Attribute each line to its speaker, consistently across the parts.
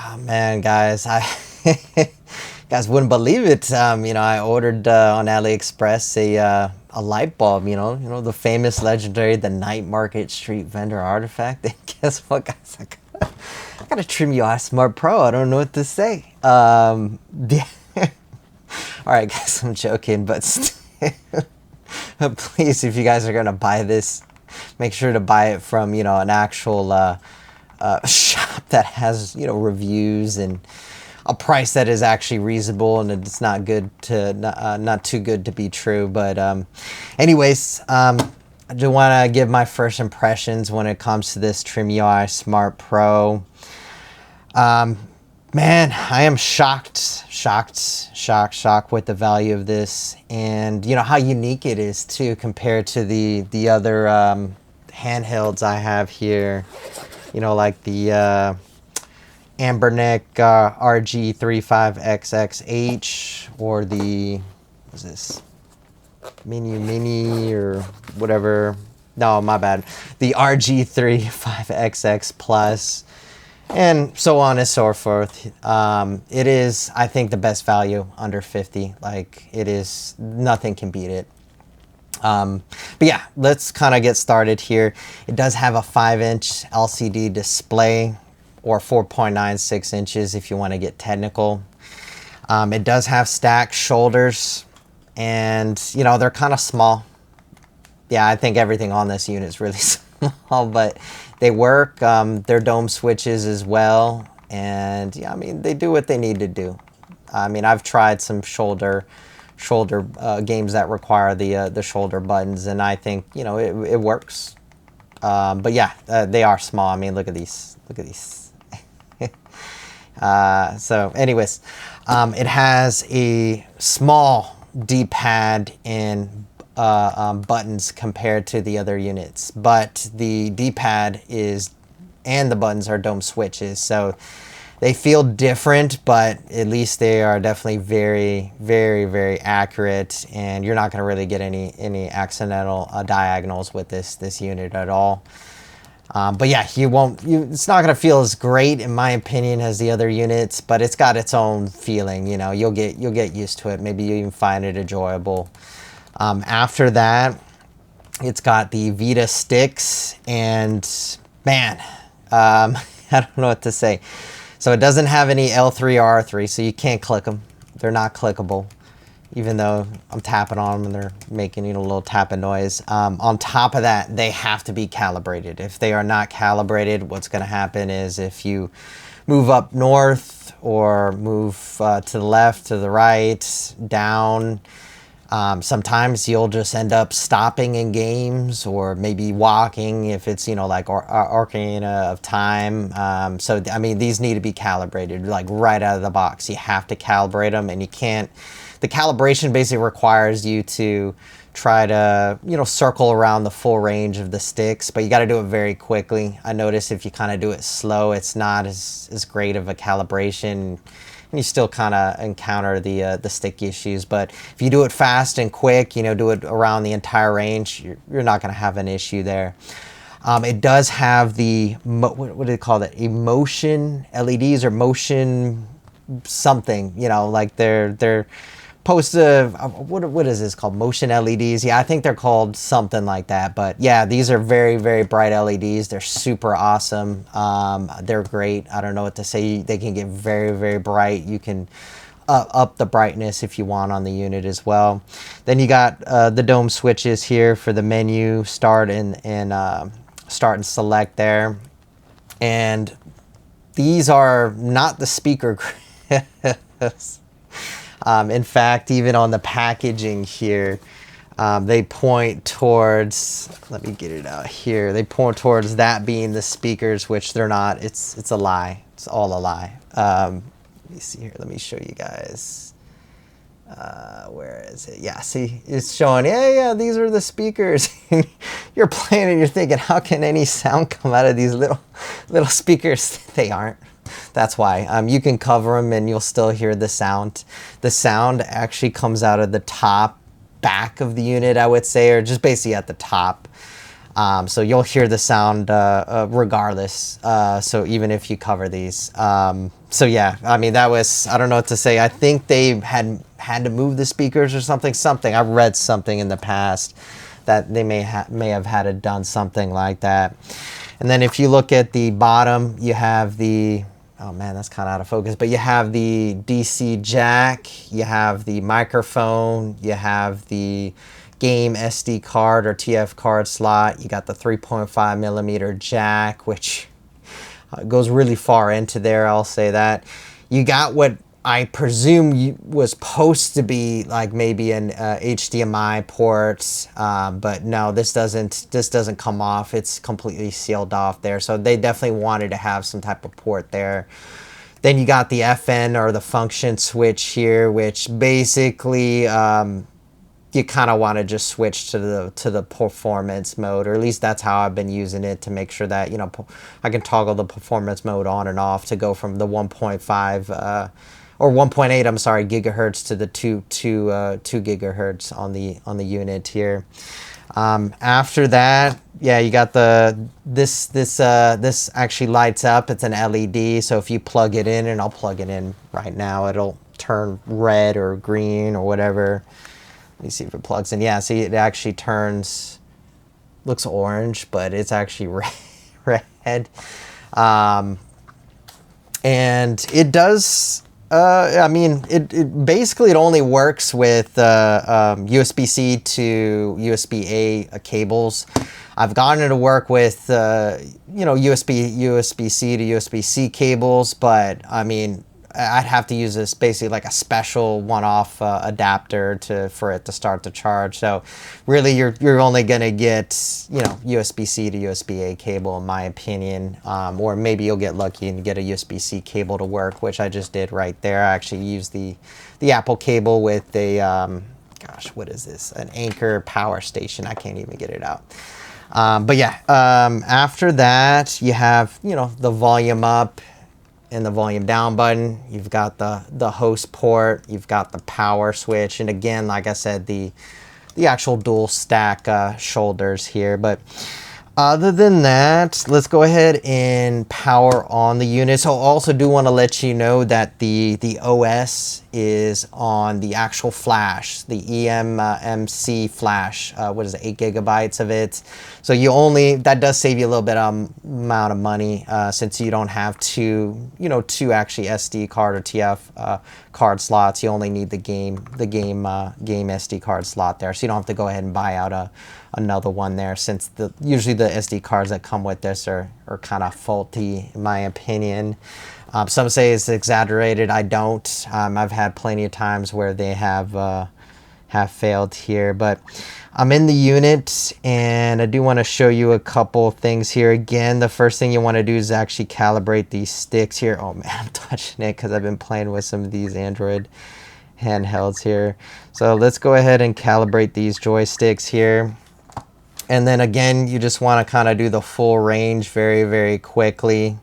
Speaker 1: Oh, man, guys, I guys wouldn't believe it. I ordered on AliExpress a light bulb. The famous, legendary, the night market street vendor artifact. And guess what, guys? I got a TRIMUI Smart Pro. I don't know what to say. Yeah. All right, guys, I'm joking, but still, please, if you guys are gonna buy this, make sure to buy it from an actual shop that has reviews and a price that is actually reasonable, and it's not not too good to be true. But anyways, I do want to give my first impressions when it comes to this TRIMUI Smart Pro. Man, I am shocked with the value of this, and how unique it is too compared to the other handhelds I have here. Like the Amberneck RG35XXH, or the, what's this, Mini or whatever. No, my bad. The RG35XX Plus, and so on and so forth. It is, I think, the best value under 50. Like, it is, nothing can beat it. But yeah, let's kind of get started here. It does have a 5-inch LCD display, or 4.96 inches if you want to get technical. It does have stacked shoulders, and they're kind of small. Yeah, I think everything on this unit is really small, but they work. They're dome switches as well, and yeah, I mean, they do what they need to do. I mean, I've tried some shoulder games that require the shoulder buttons, and I think it works. But yeah, they are small. I mean, look at these. So anyways, it has a small D-pad and buttons compared to the other units, but the D-pad and the buttons are dome switches, so they feel different, but at least they are definitely very, very, very accurate, and you're not going to really get any accidental diagonals with this unit at all. But yeah, it's not going to feel as great, in my opinion, as the other units, but it's got its own feeling. You'll get used to it. Maybe you even find it enjoyable. After that, it's got the Vita sticks, and man, I don't know what to say. So it doesn't have any L3 or R3, so you can't click them. They're not clickable, even though I'm tapping on them and they're making a little tapping noise. On top of that, they have to be calibrated. If they are not calibrated, what's going to happen is if you move up north or move to the left, to the right, down, sometimes you'll just end up stopping in games, or maybe walking if it's like Ocarina of Time. So I mean, these need to be calibrated like right out of the box. You have to calibrate them, and you can't. The calibration basically requires you to try to circle around the full range of the sticks, but you got to do it very quickly. I notice if you kind of do it slow, it's not as great of a calibration, and you still kind of encounter the stick issues. But if you do it fast and quick, do it around the entire range, you're not going to have an issue there. It does have the, what do they call that? Emotion LEDs, or motion something, like they're what is this called? Motion LEDs. Yeah, I think they're called something like that. But yeah, these are very, very bright LEDs. They're super awesome. They're great. I don't know what to say. They can get very, very bright. You can up the brightness if you want on the unit as well. Then you got the dome switches here for the menu, start and select there. And these are not the speaker grips. In fact, even on the packaging here, they point towards, let me get it out here. They point towards that being the speakers, which they're not. It's a lie. It's all a lie. Let me see here. Let me show you guys. Where is it? Yeah, see, it's showing, yeah, these are the speakers. You're playing and you're thinking, how can any sound come out of these little speakers? They aren't. That's why. You can cover them and you'll still hear the sound. The sound actually comes out of the top back of the unit, I would say, or just basically at the top. So you'll hear the sound regardless. So even if you cover these. So yeah, I mean, that was, I don't know what to say. I think they had to move the speakers or something. I read something in the past that they may have had it done something like that. And then if you look at the bottom, you have the, oh man, that's kind of out of focus, but you have the DC jack, you have the microphone, you have the game SD card or TF card slot, you got the 3.5 millimeter jack, which goes really far into there, I'll say that. You got what I presume was supposed to be like maybe an HDMI port, but no, this doesn't come off. It's completely sealed off there. So they definitely wanted to have some type of port there. Then you got the FN or the function switch here, which basically you kind of want to just switch to the performance mode, or at least that's how I've been using it, to make sure that, you know, I can toggle the performance mode on and off to go from the 1.5 or 1.8, I'm sorry, gigahertz to the 2 gigahertz on the unit here. After that, yeah, you got this actually lights up. It's an LED, so if you plug it in, and I'll plug it in right now, it'll turn red or green or whatever. Let me see if it plugs in. Yeah, see, it actually turns, looks orange, but it's actually red. And it does, I mean, it basically, it only works with USB-C to USB-A cables. I've gotten it to work with, you know, USB-C to USB-C cables, but I mean, I'd have to use this basically like a special one-off adapter for it to start to charge. So really, you're only gonna get, you know, USB-C to USB-A cable, in my opinion, or maybe you'll get lucky and get a USB-C cable to work, which I just did right there. I actually used the Apple cable with a gosh, what is this? An Anchor power station. I can't even get it out. But yeah, after that, you have, you know, the volume up and the volume down button. You've got the host port, you've got the power switch, and again, like I said, the actual dual stack shoulders here. But other than that, let's go ahead and power on the unit. So I also do want to let you know that the OS is on the actual flash, the eMMC flash. What is it, 8 gigabytes of it? So that does save you a little bit amount of money, since you don't have two actually SD card or TF card slots. You only need the game SD card slot there, so you don't have to go ahead and buy out another one there, since usually the SD cards that come with this are kind of faulty, in my opinion. Some say it's exaggerated. I don't. I've had plenty of times where they have failed here, but I'm in the unit and I do want to show you a couple things here. Again, the first thing you want to do is actually calibrate these sticks here. Oh man, I'm touching it because I've been playing with some of these Android handhelds here. So let's go ahead and calibrate these joysticks here. And then again, you just want to kind of do the full range very, very quickly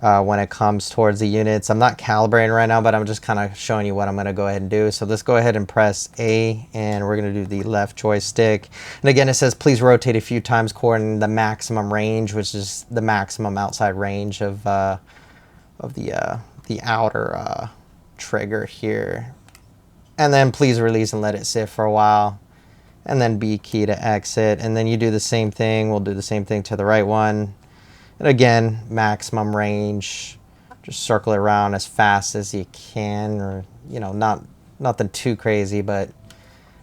Speaker 1: when it comes towards the units. I'm not calibrating right now, but I'm just kind of showing you what I'm going to go ahead and do. So let's go ahead and press A, and we're going to do the left joystick. And again, it says please rotate a few times according to the maximum range, which is the maximum outside range of the outer trigger here. And then please release and let it sit for a while. And then B key to exit. And then you do the same thing. We'll do the same thing to the right one. And again, maximum range. Just circle it around as fast as you can, or, you know, nothing too crazy, but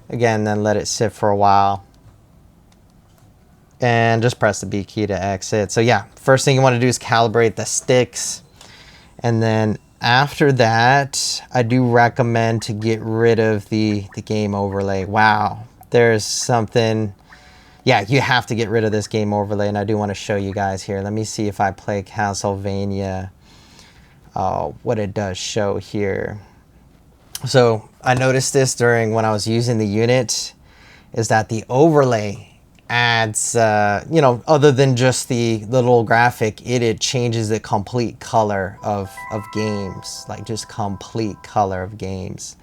Speaker 1: again, then let it sit for a while. And just press the B key to exit. So yeah, first thing you want to do is calibrate the sticks. And then after that, I do recommend to get rid of the game overlay. Wow. There's something, yeah, you have to get rid of this game overlay, and I do want to show you guys here. Let me see if I play Castlevania, what it does show here. So I noticed this when I was using the unit, is that the overlay adds, you know, other than just the little graphic, it changes the complete color of games, like just complete color of games.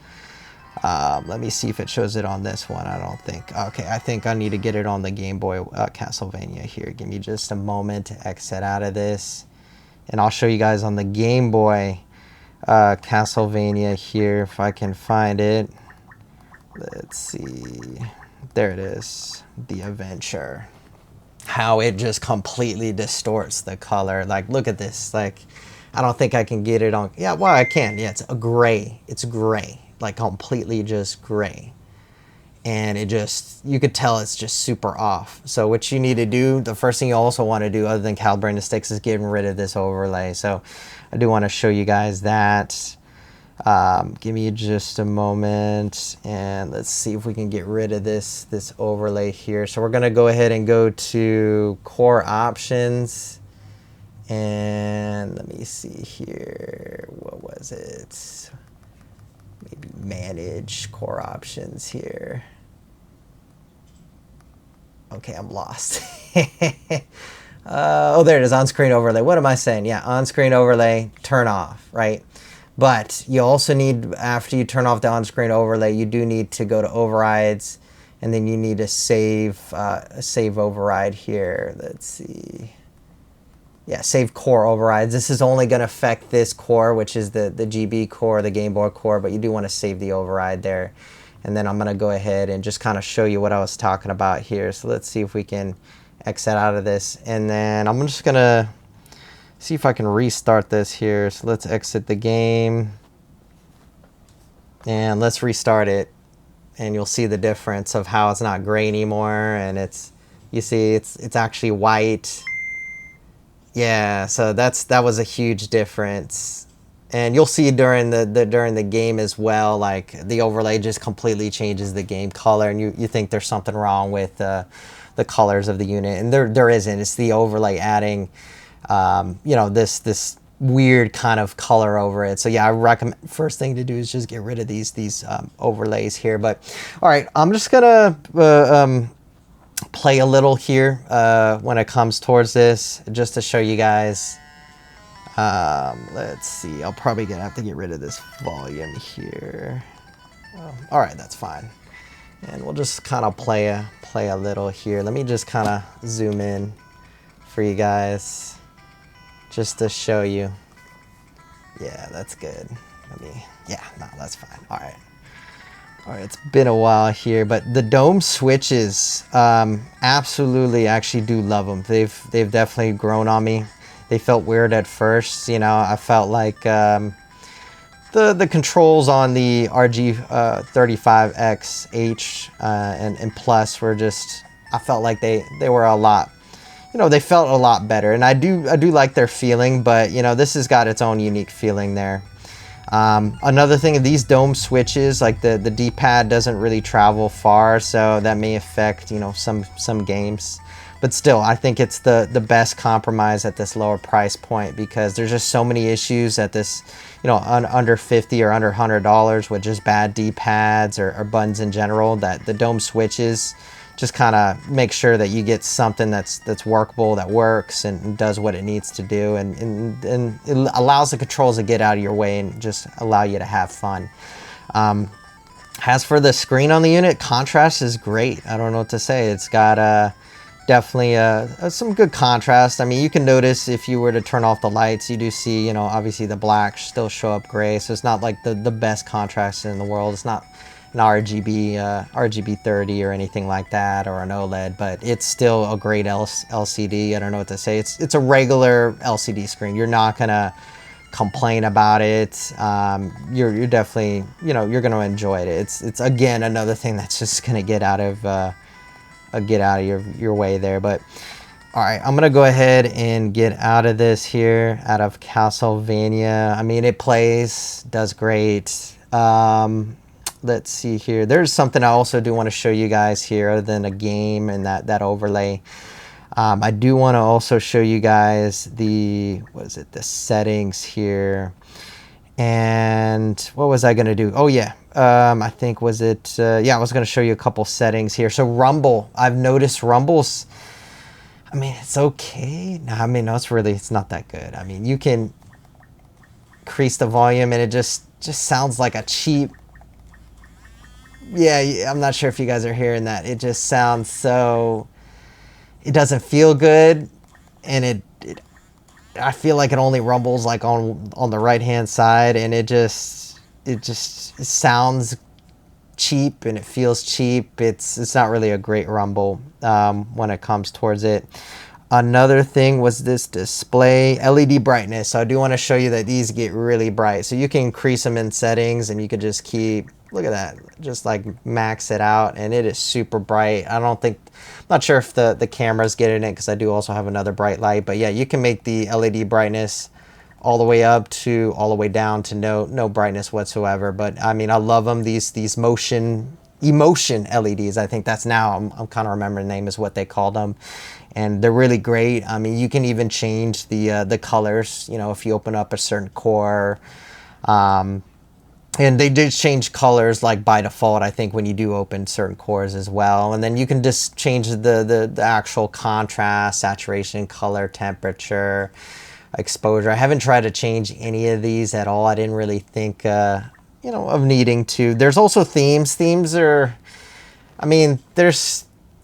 Speaker 1: Let me see if it shows it on this one. I don't think. Okay, I think I need to get it on the Game Boy Castlevania here. Give me just a moment to exit out of this. And I'll show you guys on the Game Boy Castlevania here if I can find it. Let's see. There it is. The Adventure. How it just completely distorts the color. Like, look at this. Like, I don't think I can get it on. Yeah, well, I can. Yeah, it's a gray. It's gray. Like, completely just gray. And it just, you could tell it's just super off. So what you need to do, the first thing you also want to do other than calibrating the sticks is getting rid of this overlay. So I do want to show you guys that. Give me just a moment and let's see if we can get rid of this overlay here. So we're going to go ahead and go to core options. And let me see here. What was it? Maybe manage core options here. Okay, I'm lost. Oh, there it is, on-screen overlay. What am I saying? Yeah, on-screen overlay, turn off, right? But you also need, after you turn off the on-screen overlay, you do need to go to overrides, and then you need to save override here. Let's see. Yeah, save core overrides. This is only going to affect this core, which is the GB core, the Game Boy core, but you do want to save the override there. And then I'm going to go ahead and just kind of show you what I was talking about here. So let's see if we can exit out of this. And then I'm just going to see if I can restart this here. So let's exit the game. And let's restart it. And you'll see the difference of how it's not gray anymore. And it's, you see, it's actually white. Yeah, so that was a huge difference. And you'll see during the game as well, like the overlay just completely changes the game color, and you think there's something wrong with the colors of the unit, and there isn't. It's the overlay adding, you know, this weird kind of color over it. So yeah, I recommend first thing to do is just get rid of these overlays here. But all right, I'm just gonna play a little here when it comes towards this, just to show you guys. Let's see, I'll probably gonna have to get rid of this volume here. All right, that's fine. And we'll just kind of play a little here. Let me just kind of zoom in for you guys, just to show you. Yeah, that's good. Yeah, no, that's fine. All right. All right, it's been a while here, but the dome switches, absolutely, actually do love them. They've definitely grown on me. They felt weird at first, you know. I felt like the controls on the RG35XH and Plus were just, I felt like they were a lot, you know, they felt a lot better. And I do like their feeling, but you know, this has got its own unique feeling there. Another thing, these dome switches, like the D-pad doesn't really travel far, so that may affect, you know, some games. But still, I think it's the best compromise at this lower price point, because there's just so many issues at this, you know, under 50 or under $100 with just bad D-pads or buttons in general, that the dome switches just kind of make sure that you get something that's workable, that works and does what it needs to do, and it allows the controls to get out of your way and just allow you to have fun. As for the screen on the unit, contrast is great. I don't know what to say. It's got definitely some good contrast. I mean, you can notice if you were to turn off the lights, you do see, you know, obviously the black still show up gray, so it's not like the best contrast in the world. It's not an RGB 30 or anything like that, or an OLED, but it's still a great LCD. I don't know what to say. It's a regular LCD screen. You're not gonna complain about it. You're definitely, you know, you're gonna enjoy it. It's again another thing that's just gonna get out of your way there. But all right, I'm gonna go ahead and get out of this here, out of Castlevania. I mean, it plays, does great. Let's see here. There's something I also do want to show you guys here, other than a game and that overlay. I do want to also show you guys the settings here. And what was I going to do? Oh yeah, I think I was going to show you a couple settings here. So Rumble, I've noticed Rumble's, I mean, it's okay. No, I mean, no, it's not that good. I mean, you can increase the volume and it just sounds like a cheap Yeah, I'm not sure if you guys are hearing that. It just sounds so, it doesn't feel good, and I feel like it only rumbles like on the right hand side, and it sounds cheap and it feels cheap. It's not really a great rumble when it comes towards it. Another thing was this display LED brightness. So I do want to show you that these get really bright. So you can increase them in settings, and you could just keep, look at that, just like max it out, and it is super bright. I don't think, I'm not sure if the camera's getting it, because I do also have another bright light. But yeah, you can make the LED brightness all the way up to all the way down to no brightness whatsoever. But I mean, I love them. These emotion LEDs. I think that's now, I'm kind of remembering the name is what they called them, and they're really great. I mean, you can even change the colors. You know, if you open up a certain core, and they did change colors like by default, I think, when you do open certain cores as well. And then you can just change the actual contrast, saturation, color, temperature, exposure. I haven't tried to change any of these at all. I didn't really think, you know, of needing to. There's also themes. Themes are, I mean, they're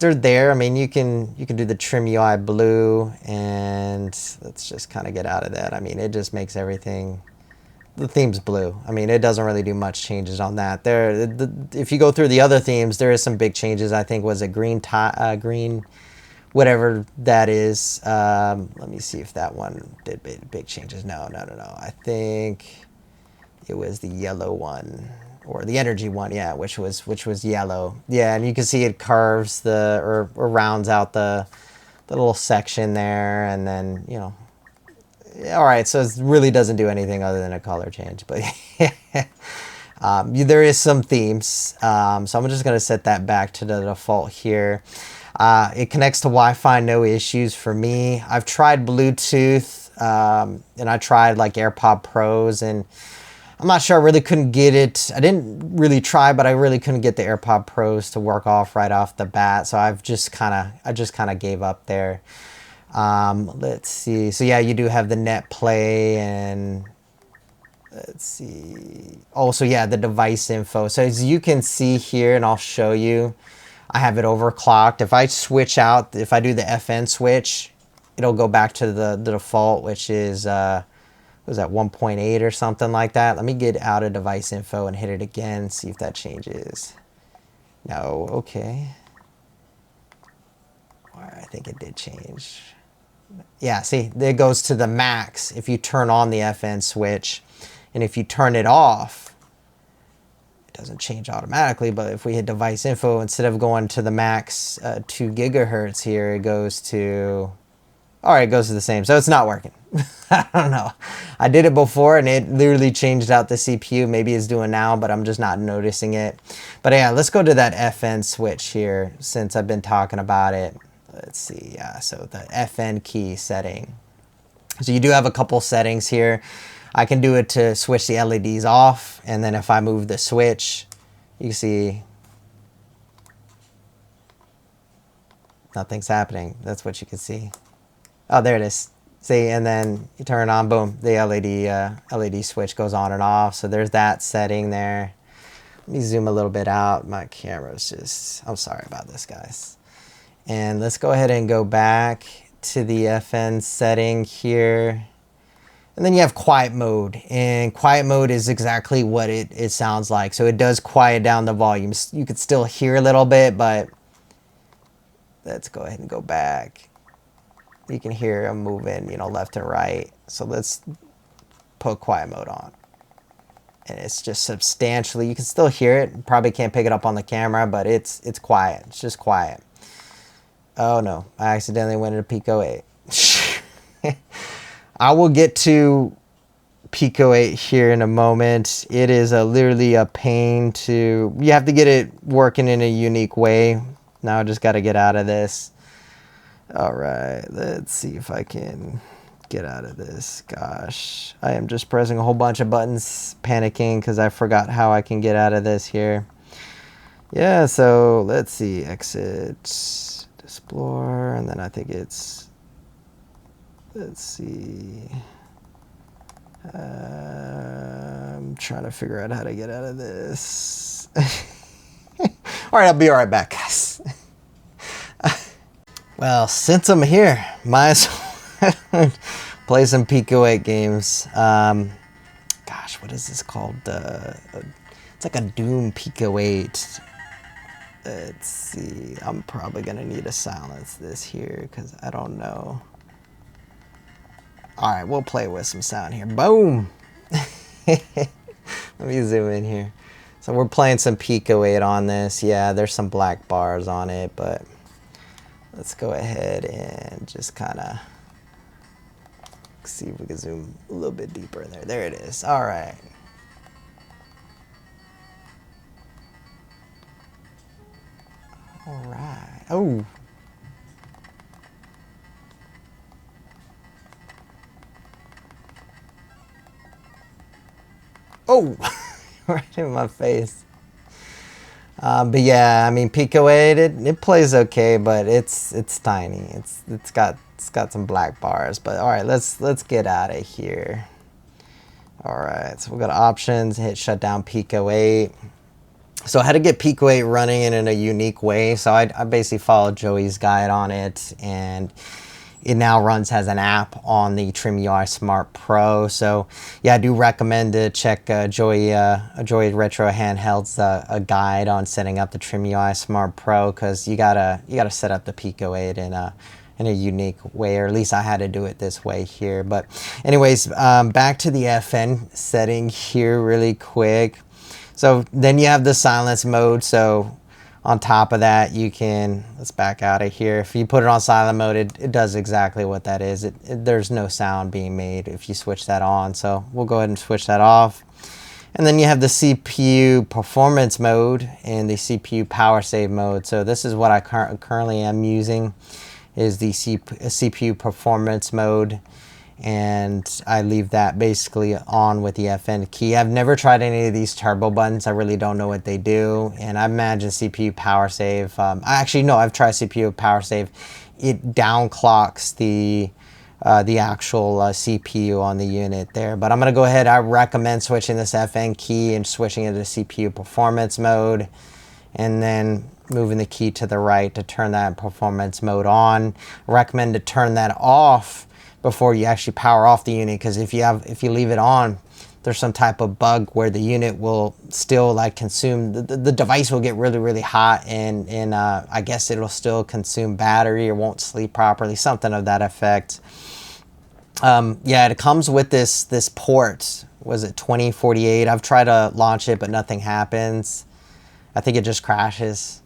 Speaker 1: there. I mean, you can do the TRIMUI blue, and let's just kind of get out of that. I mean, it just makes everything, the theme's blue. I mean, it doesn't really do much changes on that. If you go through the other themes, there is some big changes. I think was a green, whatever that is. Let me see if that one did big changes. No. I think it was the yellow one, or the energy one, yeah, which was yellow. Yeah, and you can see it curves or rounds out the little section there, and then, you know, all right, so it really doesn't do anything other than a color change. But there is some themes, so I'm just going to set that back to the default here. It connects to Wi-Fi, no issues for me. I've tried Bluetooth, and I tried like AirPod Pros, and I'm not sure, I really couldn't get it. I didn't really try, but I really couldn't get the AirPod Pros to work right off the bat. So I just kind of gave up there. Let's see. So yeah, you do have the net play, and let's see. Also, yeah, the device info. So as you can see here, and I'll show you, I have it overclocked. If I switch out, if I do the FN switch, it'll go back to the default, which is, was that 1.8 or something like that. Let me get out of device info and hit it again, see if that changes. No, okay. I think it did change. Yeah, see, it goes to the max if you turn on the FN switch. And if you turn it off, it doesn't change automatically, but if we hit device info, instead of going to the max 2 gigahertz here, it goes to, all right, it goes to the same. So it's not working. I don't know. I did it before, and it literally changed out the CPU. Maybe it's doing now, but I'm just not noticing it. But yeah, let's go to that FN switch here, since I've been talking about it. Let's see. Yeah, so the FN key setting. So you do have a couple settings here. I can do it to switch the LEDs off, and then if I move the switch, you can see nothing's happening. That's what you can see. Oh, there it is. See, and then you turn it on, boom, the LED switch goes on and off. So there's that setting there. Let me zoom a little bit out. My camera's just, I'm sorry about this, guys. And let's go ahead and go back to the FN setting here. And then you have quiet mode, and quiet mode is exactly what it sounds like. So it does quiet down the volume. You could still hear a little bit, but let's go ahead and go back. You can hear them moving, you know, left and right. So let's put quiet mode on. And it's just substantially, you can still hear it. Probably can't pick it up on the camera, but it's quiet. It's just quiet. Oh no, I accidentally went into Pico 8. I will get to Pico 8 here in a moment. It is literally a pain to, you have to get it working in a unique way. Now I just got to get out of this. All right, let's see if I can get out of this. Gosh, I am just pressing a whole bunch of buttons, panicking because I forgot how I can get out of this here. Yeah, so let's see, exit, explore, and then I think it's, let's see. I'm trying to figure out how to get out of this. All right, I'll be right back, guys. Well, since I'm here, might as well play some Pico 8 games. Gosh, what is this called? It's like a Doom Pico 8. Let's see. I'm probably going to need to silence this here because I don't know. All right, we'll play with some sound here. Boom. Let me zoom in here. So we're playing some Pico 8 on this. Yeah, there's some black bars on it, but let's go ahead and just kind of see if we can zoom a little bit deeper in there. There it is. All right. All right. Oh. Oh, right in my face. But yeah, I mean, Pico 8, it plays okay, but it's tiny. It's got some black bars. But all right, let's get out of here. All right, so we'll go to options, hit shut down Pico 8. So I had to get Pico 8 running in a unique way. So I basically followed Joey's guide on it, and it now runs as an app on the TRIMUI Smart Pro. So yeah, I do recommend to check Joey Retro Handheld's a guide on setting up the TRIMUI Smart Pro, because you gotta set up the Pico 8 in a unique way, or at least I had to do it this way here. But anyways, back to the FN setting here really quick. So then you have the silence mode. So on top of that, you can, let's back out of here. If you put it on silent mode, it does exactly what that is. There's no sound being made if you switch that on. So we'll go ahead and switch that off. And then you have the CPU performance mode and the CPU power save mode. So this is what I currently am using, is the CPU performance mode. And I leave that basically on with the FN key. I've never tried any of these turbo buttons. I really don't know what they do. And I imagine CPU power save. Actually, no, I've tried CPU power save. It downclocks the actual CPU on the unit there. But I'm going to go ahead. I recommend switching this FN key and switching it to CPU performance mode. And then moving the key to the right to turn that performance mode on. I recommend to turn that off before you actually power off the unit, because if you leave it on, there's some type of bug where the unit will still like consume, the device will get really hot, and I guess it'll still consume battery or won't sleep properly, something of that effect. Yeah, it comes with this port. Was it 2048? I've tried to launch it, but nothing happens. I think it just crashes.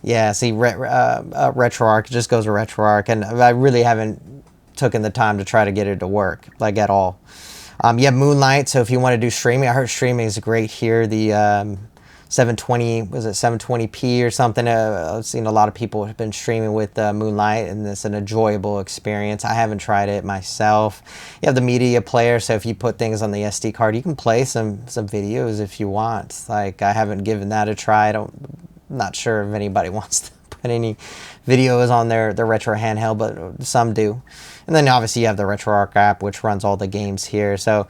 Speaker 1: Yeah, see, RetroArch, it just goes to RetroArch, and I really haven't taken the time to try to get it to work, like, at all. You have Moonlight, so if you want to do streaming, I heard streaming is great here. The 720, was it 720p or something? I've seen a lot of people have been streaming with Moonlight, and it's an enjoyable experience. I haven't tried it myself. You have the media player, so if you put things on the SD card, you can play some videos if you want. Like, I haven't given that a try. I'm not sure if anybody wants to put any videos on their retro handheld, but some do. And then obviously you have the RetroArch app, which runs all the games here. So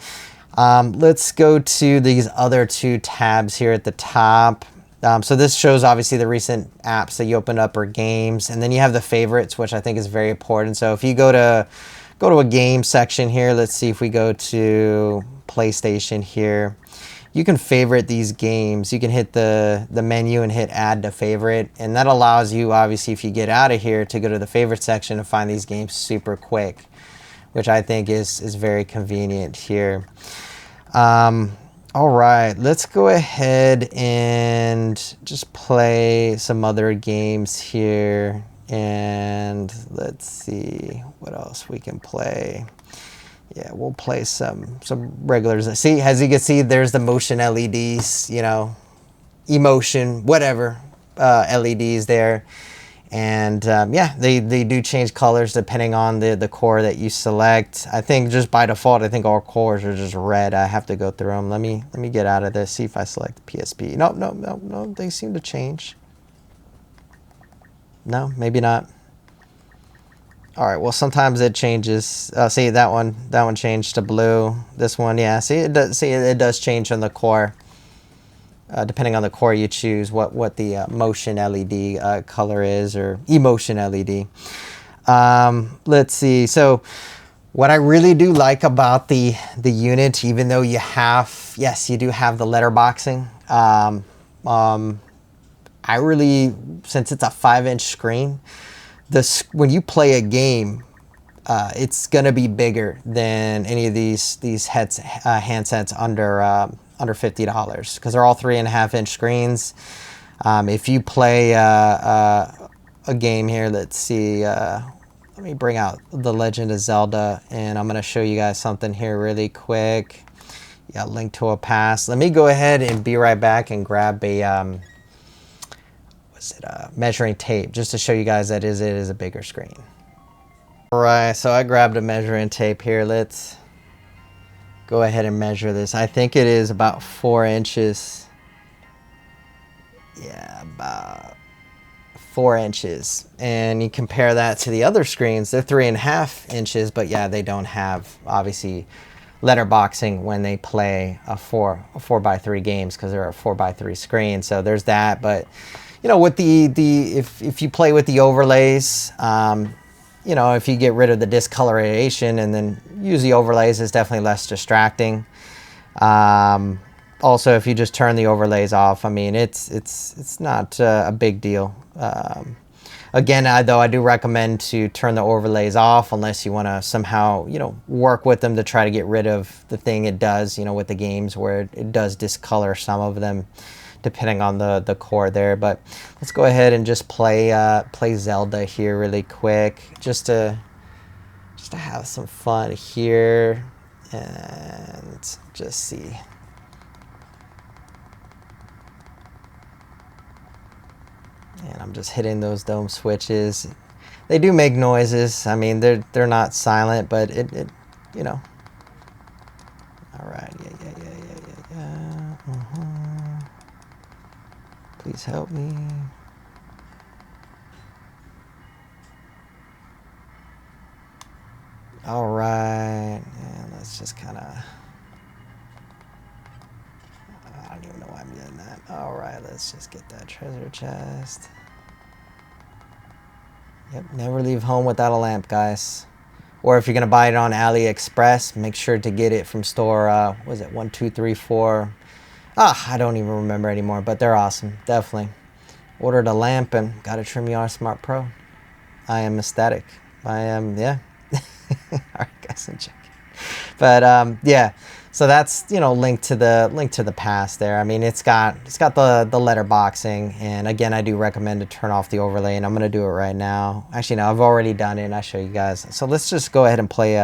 Speaker 1: let's go to these other two tabs here at the top. So this shows obviously the recent apps that you opened up or games, and then you have the favorites, which I think is very important. So if you go to a game section here, let's see if we go to PlayStation here. You can favorite these games. You can hit the menu and hit add to favorite, and that allows you, obviously, if you get out of here, to go to the favorite section and find these games super quick, which I think is very convenient here. All right, let's go ahead and just play some other games here, and let's see what else we can play. Yeah, we'll play some regulars. See, as you can see, there's the motion LEDs, you know, emotion, whatever, LEDs there. And yeah, they do change colors depending on the core that you select. I think just by default, I think all cores are just red. I have to go through them. Let me get out of this, see if I select PSP. No, they seem to change. No, maybe not. All right, well, sometimes it changes. See, that one changed to blue. This one, yeah, see, it does change on the core. depending on the core you choose, what the motion LED color is, or emotion LED. Let's see. So what I really do like about the unit, even though you have, yes, you do have the letterboxing. I really, since it's a 5-inch screen, when you play a game, it's gonna be bigger than any of these handsets under $50, because they're all 3.5-inch screens. If you play a game here, let's see. Let me bring out The Legend of Zelda, and I'm gonna show you guys something here really quick. Yeah, Link to a Past. Let me go ahead and be right back and grab a measuring tape, just to show you guys that it is a bigger screen. All right, so I grabbed a measuring tape here. Let's go ahead and measure this. I think it is about 4 inches. Yeah, about 4 inches. And you compare that to the other screens, they're 3.5 inches, but yeah, they don't have, obviously, letterboxing when they play a 4x3 games, because they're a 4x3 screen. So there's that. But you know, with if you play with the overlays, you know, if you get rid of the discoloration and then use the overlays, it's definitely less distracting. Also, if you just turn the overlays off, I mean, it's not a big deal. Again, though, I do recommend to turn the overlays off unless you want to somehow, you know, work with them to try to get rid of the thing it does, you know, with the games where it does discolor some of them, depending on the core there. But let's go ahead and just play Zelda here really quick, just to have some fun here and just see. And I'm just hitting those dome switches. They do make noises. I mean, they're not silent, but it you know. All right, yeah. Please help me. All right, and let's just kind of. I don't even know why I'm doing that. All right, let's just get that treasure chest. Yep, never leave home without a lamp, guys. Or if you're gonna buy it on AliExpress, make sure to get it from store. What was it 1, 2, 3, 4? I don't even remember anymore, but they're awesome, definitely. Ordered a lamp and got a TRIMUI Smart Pro. I am ecstatic. I am, yeah. All right, guys, and check. But yeah, so that's, you know, link to the past there. I mean, it's got the letterboxing, and again, I do recommend to turn off the overlay, and I'm gonna do it right now. Actually, no, I've already done it, and I'll show you guys. So let's just go ahead and play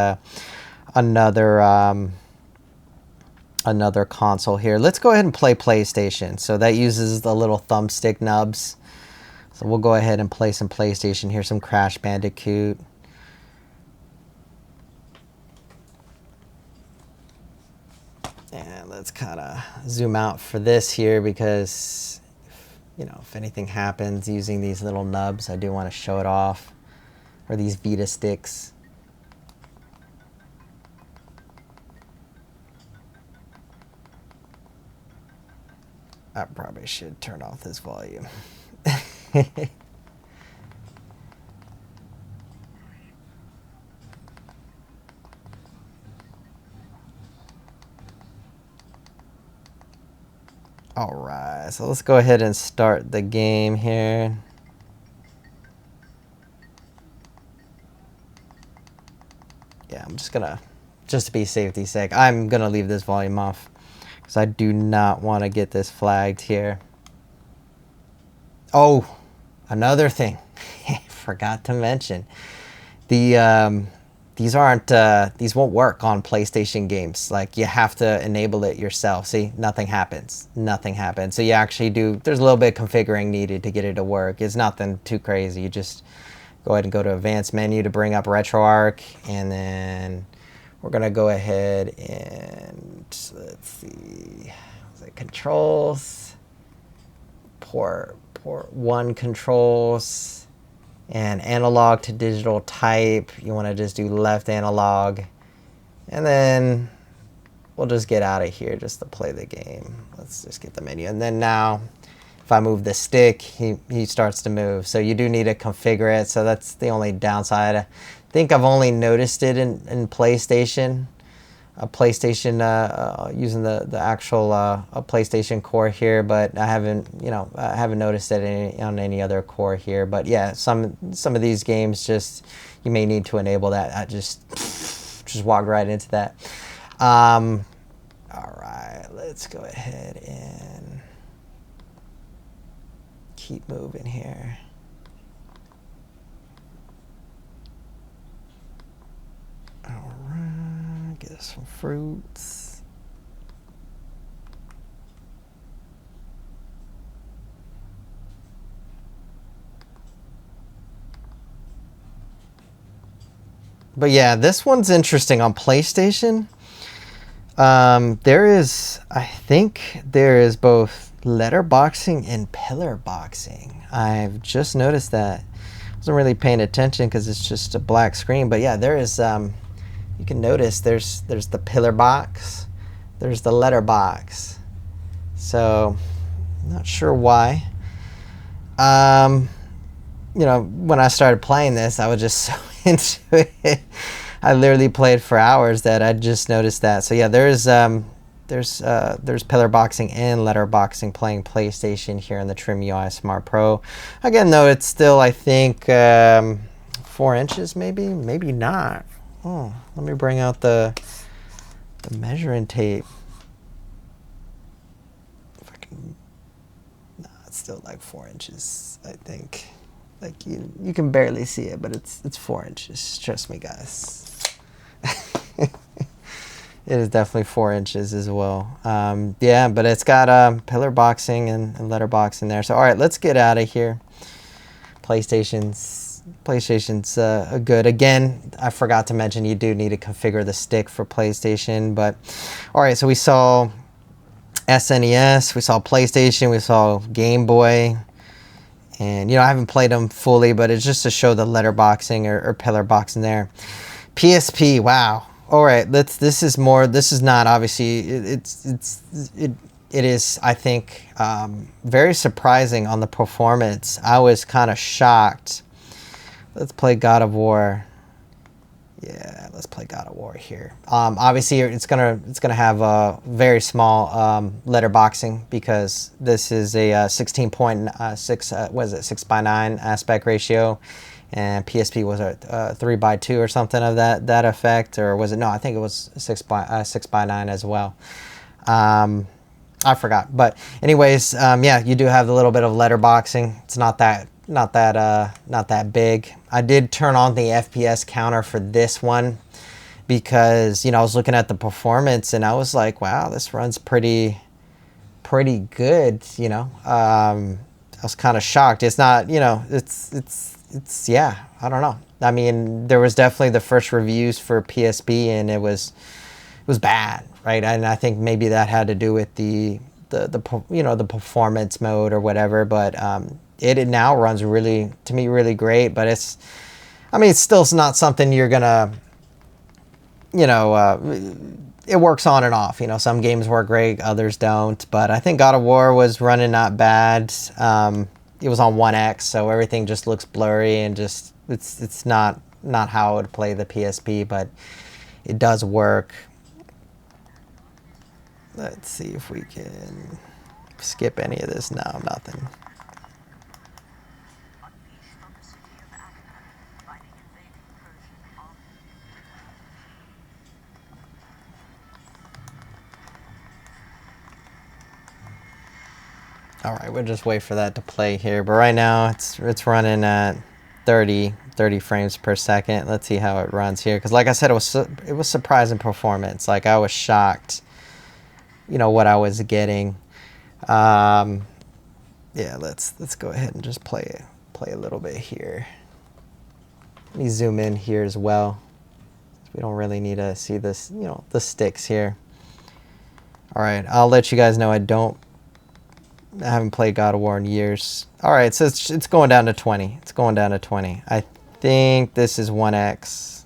Speaker 1: another console here. Let's go ahead and play PlayStation. So that uses the little thumbstick nubs. So we'll go ahead and play some PlayStation here, some Crash Bandicoot. And let's kind of zoom out for this here, because, you know, if anything happens using these little nubs, I do want to show it off. Or these Vita sticks. I probably should turn off this volume. All right, so let's go ahead and start the game here. Yeah, I'm just to be safety's sake, I'm gonna leave this volume off, because I do not want to get this flagged here. Oh, another thing, forgot to mention, these won't work on PlayStation games. Like, you have to enable it yourself. See, nothing happens. So you actually there's a little bit of configuring needed to get it to work. It's nothing too crazy. You just go ahead and go to advanced menu to bring up RetroArch, and then we're gonna go ahead and let's see, was it controls, port 1 controls, and analog to digital type. You want to just do left analog, and then we'll just get out of here just to play the game. Let's just get the menu. And then now, if I move the stick, he starts to move. So you do need to configure it. So that's the only downside. I think I've only noticed it in PlayStation. Using the actual PlayStation core here, but I haven't noticed it on any other core here. But yeah, some of these games just you may need to enable that. I just walked right into that. All right, let's go ahead and keep moving here. All right, get us some fruits. But yeah, this one's interesting on PlayStation. I think there is both letterboxing and pillar boxing. I've just noticed that. I wasn't really paying attention because it's just a black screen. But yeah, there is. You can notice there's the pillar box, there's the letterbox. So, not sure why. When I started playing this, I was just so into it. I literally played for hours that I just noticed that. So yeah, there's pillar boxing and letterboxing playing PlayStation here in the TRIMUI Smart Pro. Again, though, it's still, I think, 4 inches, maybe not. Oh, let me bring out the measuring tape. If I can, no, it's still like 4 inches, I think. Like you can barely see it, but it's 4 inches. Trust me, guys. It is definitely 4 inches as well. Yeah, but it's got pillar boxing and letterboxing there. So all right, let's get out of here. PlayStation's good. Again, I forgot to mention you do need to configure the stick for PlayStation. But all right, so we saw SNES, we saw PlayStation, we saw Game Boy. And, I haven't played them fully, but it's just to show the letterboxing or pillar boxing there. PSP, wow. All right, this is not obviously, it is, I think, very surprising on the performance. I was kind of shocked. Let's play God of War. Yeah, let's play God of War here. Obviously, it's gonna have a very small letterboxing because this is a 16.6 what is it, 6:9 aspect ratio, and PSP was a 3:2 or something of that effect, or was it? No, I think it was 6:9 as well. I forgot, but anyways, yeah, you do have a little bit of letterboxing. It's not that big. I did turn on the FPS counter for this one because I was looking at the performance and I was like, wow, this runs pretty good. I was kind of shocked. It's not, it's yeah, I don't know. I mean, there was definitely the first reviews for PSP and it was bad, right? And I think maybe that had to do with the performance mode or whatever, but it now runs really great, but it's still not something you're gonna, it works on and off. Some games work great, others don't, but I think God of War was running not bad. It was on 1X, so everything just looks blurry and just, it's not how I would play the PSP, but it does work. Let's see if we can skip any of this. No, nothing. All right, we'll just wait for that to play here. But right now, it's running at 30 frames per second. Let's see how it runs here. Because like I said, it was surprising performance. Like I was shocked, what I was getting. Yeah, let's go ahead and just play a little bit here. Let me zoom in here as well. We don't really need to see this, the sticks here. All right, I'll let you guys know I haven't played God of War in years. All right, so it's going down to 20. It's going down to 20. I think this is 1X.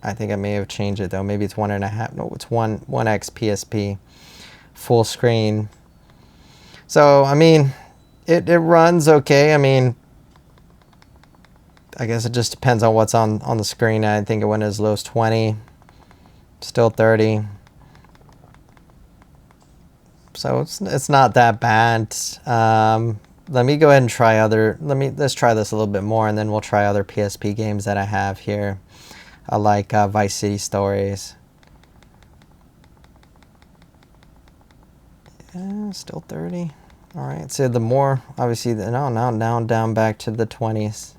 Speaker 1: I think I may have changed it though. Maybe it's 1.5. No, it's 1x PSP full screen. So I mean, it runs okay. I mean, I guess it just depends on what's on the screen. I think it went as low as 20, still 30. So it's not that bad. Let me go ahead and try other. Let's try this a little bit more, and then we'll try other PSP games that I have here. I like Vice City Stories. Yeah, still 30. All right. So the more, obviously, now down back to the 20s.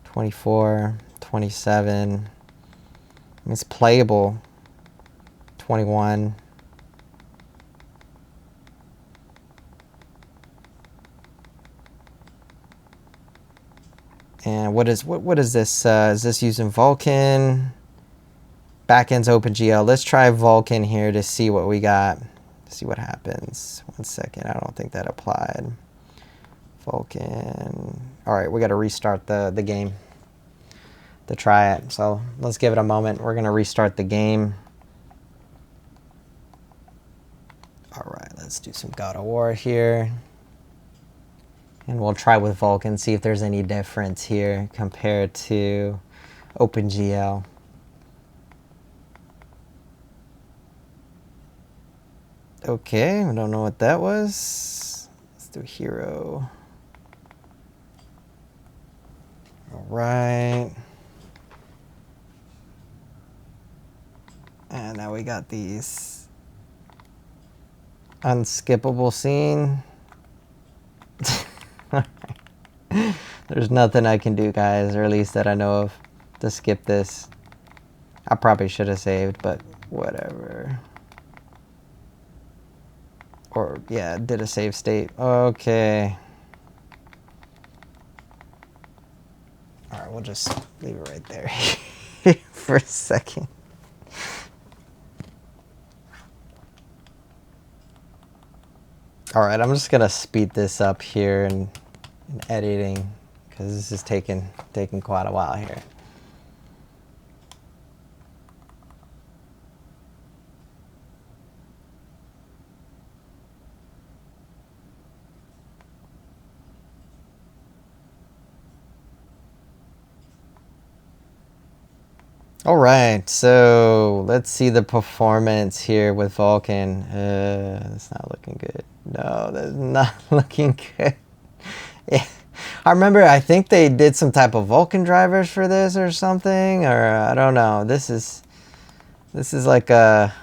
Speaker 1: 24, 27. It's playable. 21. And what is this? Is this using Vulkan? Backend's OpenGL. Let's try Vulkan here to see what we got. See what happens. 1 second. I don't think that applied. Vulkan. All right, we got to restart the game to try it. So let's give it a moment. We're going to restart the game. All right, let's do some God of War here. And we'll try with Vulkan, see if there's any difference here compared to OpenGL. Okay, I don't know what that was. Let's do Hero. All right. And now we got these unskippable scene. There's nothing I can do, guys, or at least that I know of, to skip this. I probably should have saved, but whatever. Or, yeah, did a save state. Okay. All right, we'll just leave it right there for a second. All right, I'm just gonna speed this up here in editing because this is taking quite a while here. All right, so let's see the performance here with Vulkan. That's not looking good. No, that's not looking good. Yeah. I remember, I think they did some type of Vulkan drivers for this or something, or I don't know. This is like a,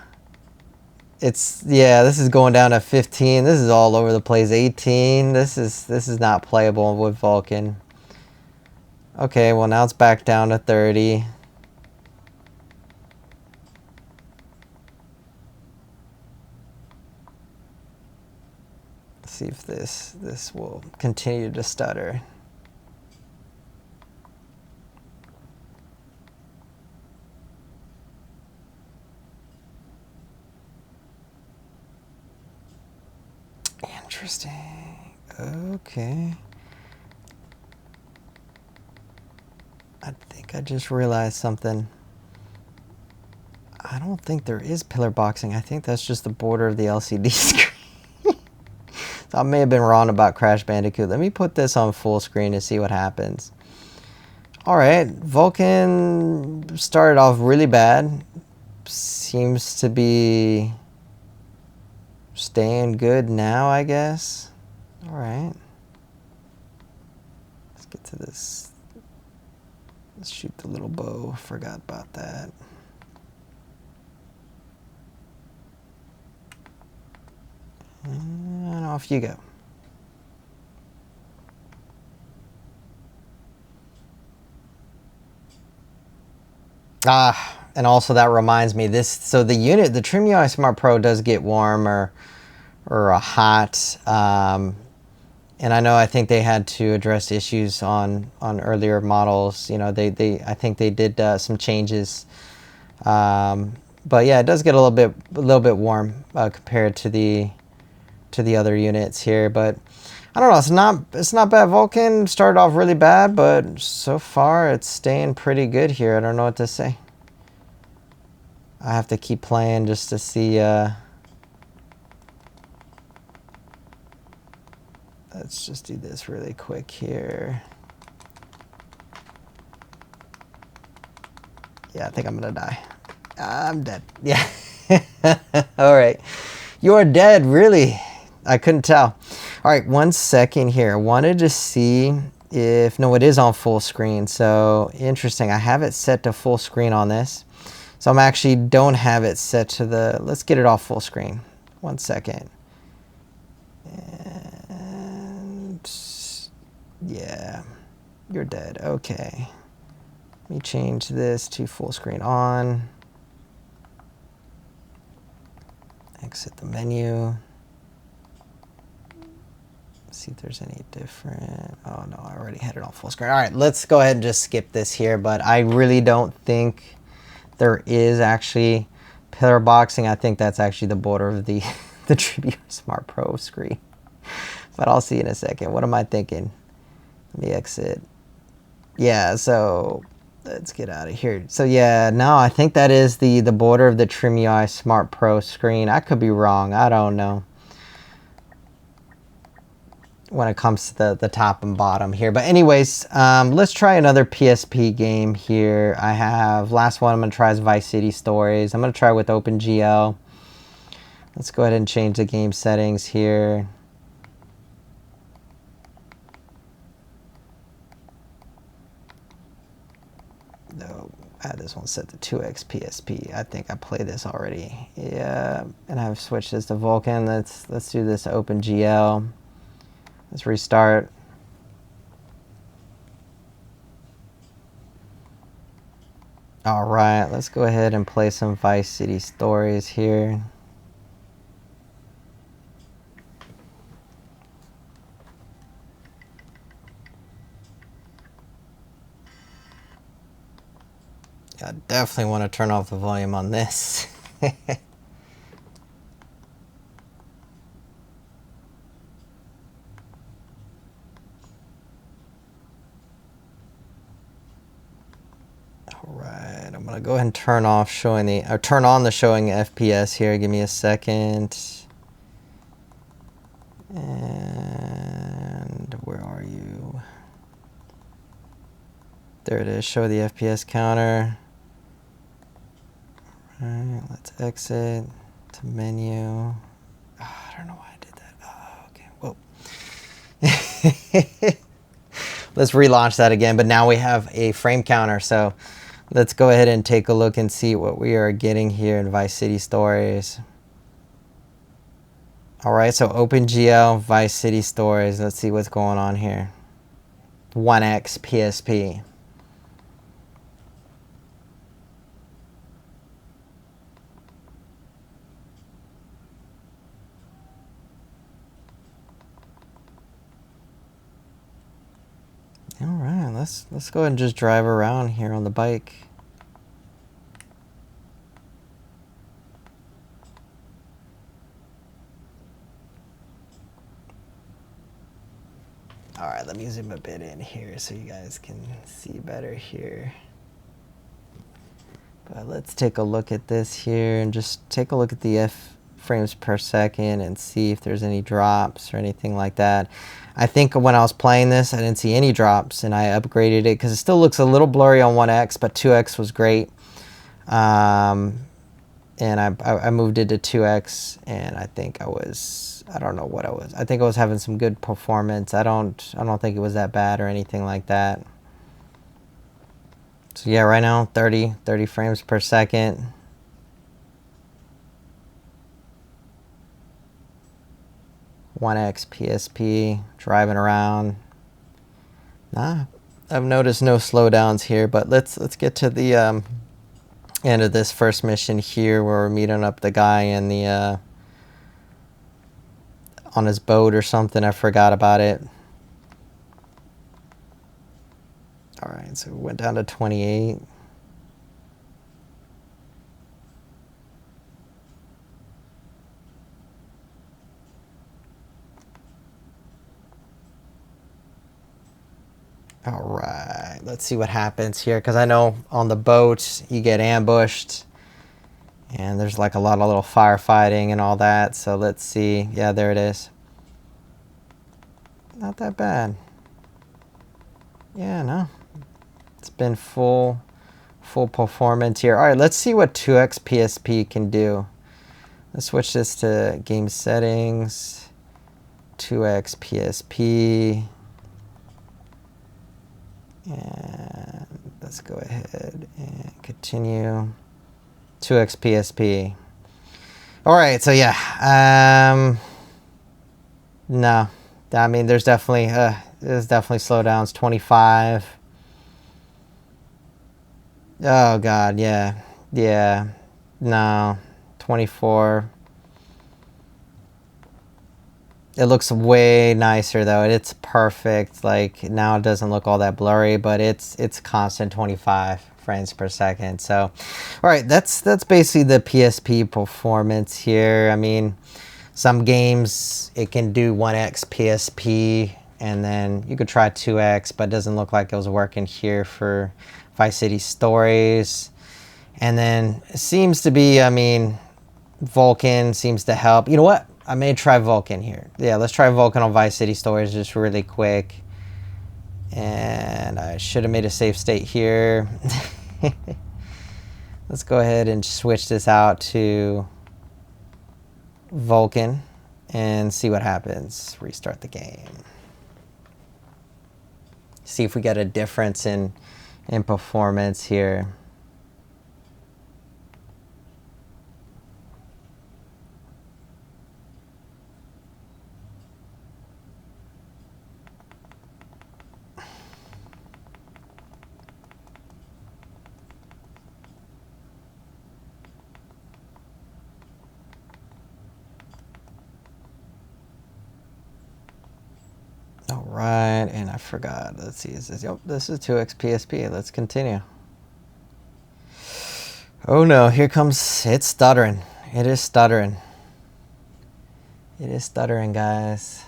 Speaker 1: this is going down to 15. This is all over the place. 18. This is not playable with Vulkan. Okay, well now it's back down to 30. See if this will continue to stutter. Interesting. Okay. I think I just realized something. I don't think there is pillar boxing. I think that's just the border of the LCD screen. So I may have been wrong about Crash Bandicoot. Let me put this on full screen to see what happens. All right, Vulkan started off really bad. Seems to be staying good now, I guess. All right. Let's get to this. Let's shoot the little bow. Forgot about that. And off you go. And also that reminds me, so the unit, the TRIMUI Smart Pro does get warm or hot. And I think they had to address issues on earlier models. You know, I think they did some changes. But yeah, it does get a little bit warm compared to the other units here. But I don't know. It's not bad. Vulcan started off really bad, but so far it's staying pretty good here. I don't know what to say. I have to keep playing just to see. Let's just do this really quick here. Yeah, I think I'm gonna die. I'm dead. Yeah. All right. You're dead, really? I couldn't tell. All right, 1 second here. I wanted to see if, no, it is on full screen. So interesting. I have it set to full screen on this. So I'm actually don't have it set to the, let's get it off full screen. 1 second. And yeah, you're dead. Okay. Let me change this to full screen on. Exit the menu. See if there's any different. Oh no, I already had it on full screen. All right, let's go ahead and just skip this here, but I really don't think there is actually pillar boxing. I think that's actually the border of the the TRIMUI Smart Pro screen. But I'll see in a second. What am I thinking? Let me exit. Yeah, so let's get out of here. So yeah, no, I think that is the border of the TRIMUI Smart Pro screen. I could be wrong. I don't know when it comes to the top and bottom here. But anyways, let's try another PSP game here. I have, last one I'm going to try is Vice City Stories. I'm going to try with OpenGL. Let's go ahead and change the game settings here. No, I had this one set to 2x PSP. I think I played this already. Yeah, and I've switched this to Vulcan. Let's do this OpenGL. Let's restart. All right, let's go ahead and play some Vice City Stories here. I definitely want to turn off the volume on this. Alright, I'm gonna go ahead and turn off showing the, or turn on the showing FPS here. Give me a second. And where are you? There it is, show the FPS counter. Alright, let's exit to menu. Oh, I don't know why I did that. Oh, okay, whoa. Let's relaunch that again, but now we have a frame counter, so let's go ahead and take a look and see what we are getting here in Vice City Stories. All right, so OpenGL, Vice City Stories. Let's see what's going on here. 1x PSP. All right, let's go ahead and just drive around here on the bike. All right, let me zoom a bit in here so you guys can see better here. But let's take a look at this here and just take a look at the F frames per second and see if there's any drops or anything like that. I think when I was playing this, I didn't see any drops, and I upgraded it because it still looks a little blurry on 1x, but 2x was great. And I moved it to 2x, and I think I don't know what I was. I think I was having some good performance. I don't think it was that bad or anything like that. So yeah, right now 30 frames per second. One X PSP, driving around. Nah, I've noticed no slowdowns here, but let's get to the end of this first mission here, where we're meeting up the guy in the on his boat or something. I forgot about it. All right, so we went down to 28. All right, let's see what happens here, because I know on the boat you get ambushed and there's like a lot of little firefighting and all that. So let's see. Yeah, there it is. Not that bad. Yeah, no, it's been full performance here. All right, let's see what 2x PSP can do. Let's switch this to game settings, 2x PSP, and let's go ahead and continue 2x PSP. All right, so yeah, no, I mean there's definitely slowdowns. 25. Oh God, yeah, no, 24. It looks way nicer though. It's perfect. Like now it doesn't look all that blurry, but it's constant 25 frames per second. So, all right, that's basically the PSP performance here. I mean, some games it can do 1x PSP, and then you could try 2x, but it doesn't look like it was working here for Vice City Stories. And then it seems to be, I mean, Vulkan seems to help. You know what? I may try Vulkan here. Yeah, let's try Vulkan on Vice City Stories just really quick. And I should have made a save state here. Let's go ahead and switch this out to Vulkan and see what happens. Restart the game. See if we get a difference in performance here. All right, and I forgot. Let's see. This is 2x PSP. Let's continue. Oh no, here comes, it's stuttering. It is stuttering. It is stuttering, guys.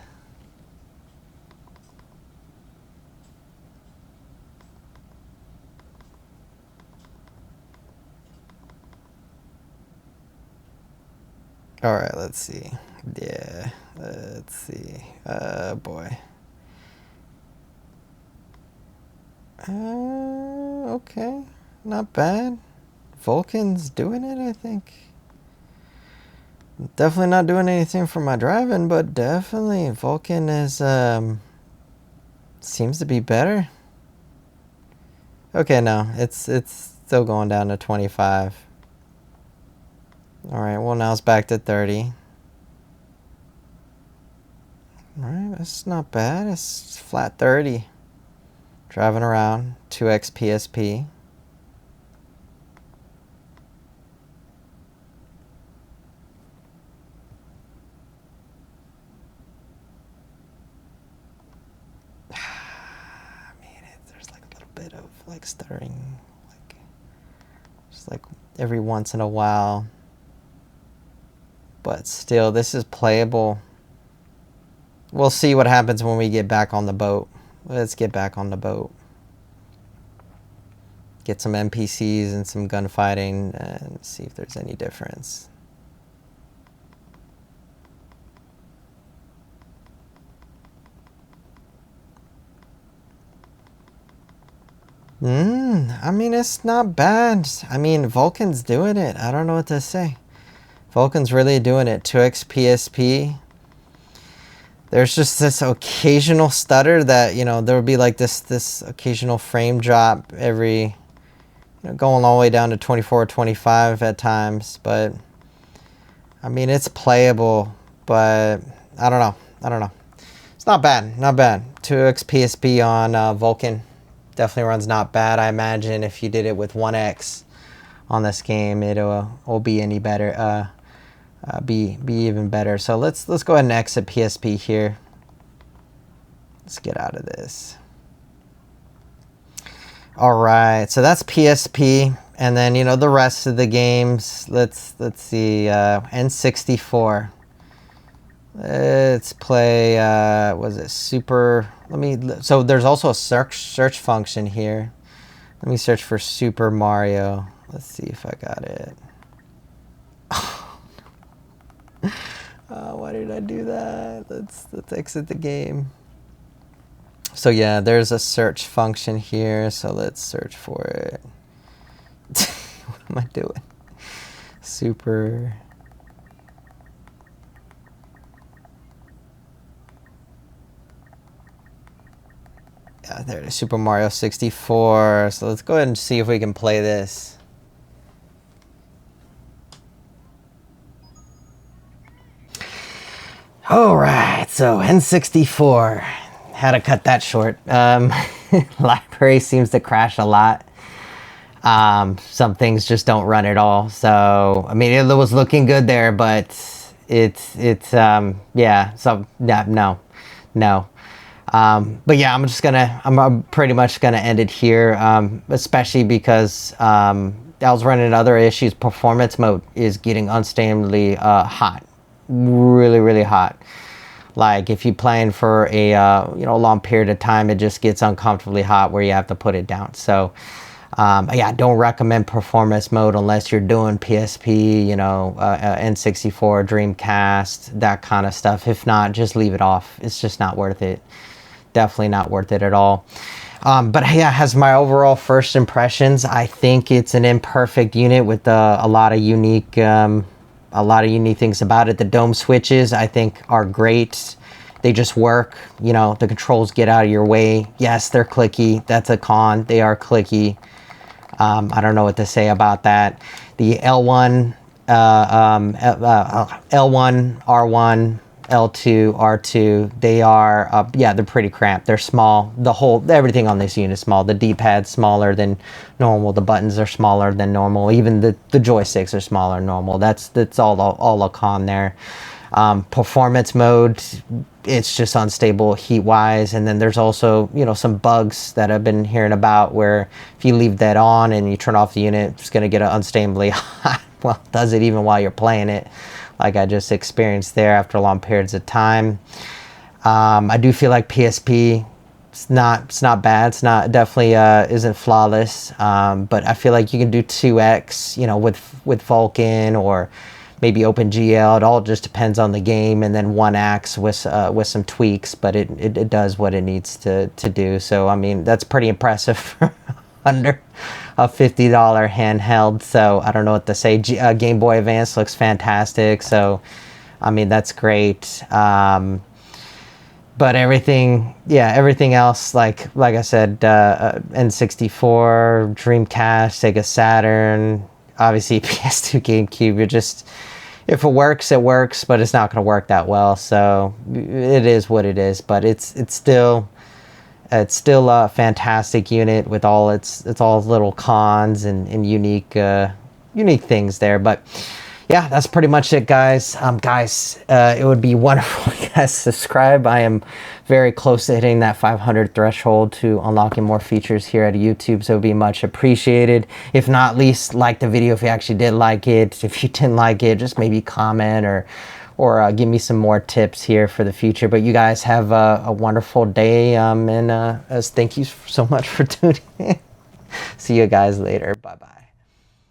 Speaker 1: All right, let's see. Yeah, let's see. Boy. Okay, not bad. Vulkan's doing it, I think. Definitely not doing anything for my driving, but definitely Vulkan is seems to be better. Okay, no, it's still going down to 25. All right, well now it's back to 30. All right, that's not bad. It's flat 30. Driving around, 2x PSP. There's like a little bit of like stuttering, like just like every once in a while. But still, this is playable. We'll see what happens when we get back on the boat. Let's get back on the boat. Get some NPCs and some gunfighting and see if there's any difference. I mean, it's not bad. I mean, Vulkan's doing it. I don't know what to say. Vulkan's really doing it. 2x PSP. There's just this occasional stutter that, you know, there would be like this occasional frame drop every, you know, going all the way down to 24 or 25 at times. But, I mean, it's playable, but I don't know. It's not bad. 2x PSP on Vulkan. Definitely runs not bad. I imagine if you did it with 1x on this game, it will be any better. Be even better. So let's go ahead and exit PSP here. Let's get out of this. All right, so that's PSP, and then, you know, the rest of the games. Let's see. N64. Let's play, was it Super? So there's also a search function here. Let me search for Super Mario. Let's see if I got it. Why did I do that? Let's exit the game. So yeah, there's a search function here. So let's search for it. What am I doing? Super. Yeah, there it is, Super Mario 64. So let's go ahead and see if we can play this. All right, so N64. Had to cut that short. Library seems to crash a lot. Some things just don't run at all. So, I mean, it was looking good there, but yeah, so, yeah, no. But yeah, I'm pretty much gonna end it here, especially because I was running other issues. Performance mode is getting unstably hot, really hot. Like if you're playing for a long period of time, it just gets uncomfortably hot where you have to put it down. So yeah, I don't recommend performance mode unless you're doing PSP, N64, Dreamcast, that kind of stuff. If not, just leave it off. It's just not worth it. Definitely not worth it at all. But yeah, as my overall first impressions, I think it's an imperfect unit with a lot of unique things about it. The dome switches, I think, are great. They just work. The controls get out of your way. Yes, they're clicky. That's a con. They are clicky. I don't know what to say about that. The L1, L1, R1, L2, R2, they are, they're pretty cramped. They're small. Everything on this unit is small. The D-pad's smaller than normal. The buttons are smaller than normal. Even the joysticks are smaller than normal. That's all a con there. Performance mode, it's just unstable heat-wise. And then there's also, some bugs that I've been hearing about where if you leave that on and you turn off the unit, it's going to get unstably hot. Well, does it even while you're playing it, like I just experienced there after long periods of time. I do feel like PSP, it's not bad. It's not definitely isn't flawless. But I feel like you can do 2X, with Vulkan or maybe OpenGL. It all just depends on the game, and then 1X with some tweaks. But it does what it needs to do. So I mean, that's pretty impressive for under a $50 handheld. So I don't know what to say. Game Boy Advance looks fantastic. So I mean, that's great. But everything else, like I said, N64, Dreamcast, Sega Saturn, obviously PS2, GameCube, if it works, it works, but it's not going to work that well. So it is what it is. But it's still a fantastic unit with all its little cons and unique things there. But yeah, that's pretty much it, guys. It would be wonderful if you guys subscribe. I am very close to hitting that 500 threshold to unlocking more features here at YouTube, so it would be much appreciated. If not, at least like the video if you actually did like it. If you didn't like it, just maybe comment or give me some more tips here for the future. But you guys have a wonderful day, and thank you so much for tuning in. See you guys later. Bye-bye.